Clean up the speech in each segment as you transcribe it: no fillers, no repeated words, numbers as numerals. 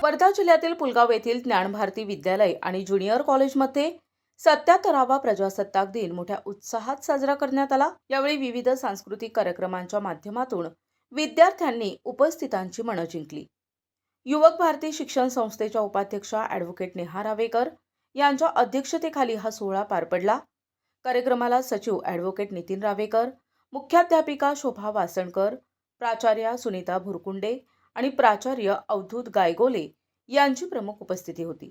वर्धा जिल्ह्यातील पुलगाव येथील ज्ञानभारती विद्यालय आणि ज्युनियर कॉलेजमध्ये 77वा प्रजासत्ताक दिन मोठ्या उत्साहात साजरा करण्यात आला। यावेळी विविध सांस्कृतिक कार्यक्रमांच्या माध्यमातून विद्यार्थ्यांनी उपस्थितांची मनं जिंकली। युवक भारती शिक्षण संस्थेच्या उपाध्यक्षा ॲडव्होकेट नेहा रावेकर यांच्या अध्यक्षतेखाली हा सोहळा पार पडला। कार्यक्रमाला सचिव ॲडव्होकेट नितीन रावेकर, मुख्याध्यापिका शोभा वासणकर, प्राचार्या सुनीता भुरकुंडे आणि प्राचार्य अवधूत गायगोले यांची प्रमुख उपस्थिती होती।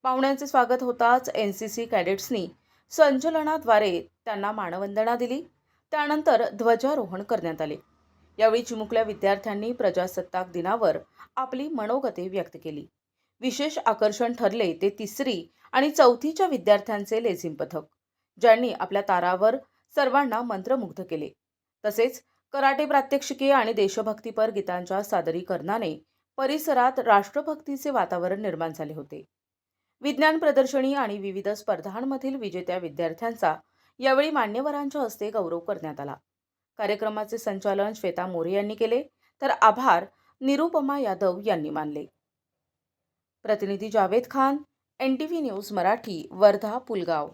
पाहुण्यांचे स्वागत होताच एनसीसी कॅडेट्सनी संचलनाद्वारे त्यांना मानवंदना दिली। त्यानंतर ध्वजारोहण करण्यात आले। यावेळी चिमुकल्या विद्यार्थ्यांनी प्रजासत्ताक दिनावर आपली मनोगते व्यक्त केली। विशेष आकर्षण ठरले ते 3री आणि 4थीच्या विद्यार्थ्यांचे लेझिम पथक, ज्यांनी आपल्या तारावर सर्वांना मंत्रमुग्ध केले। तसेच कराटे प्रात्यक्षिके आणि देशभक्तीपर गीतांच्या सादरीकरणाने परिसरात राष्ट्रभक्तीचे वातावरण निर्माण झाले होते। विज्ञान प्रदर्शनी आणि विविध स्पर्धांमधील विजेत्या विद्यार्थ्यांचा यावेळी मान्यवरांच्या हस्ते गौरव करण्यात आला। कार्यक्रमाचे संचालन श्वेता मोरे यांनी केले, तर आभार निरुपमा यादव यांनी मानले। प्रतिनिधी जावेद खान, NTV न्यूज मराठी, वर्धा पुलगाव।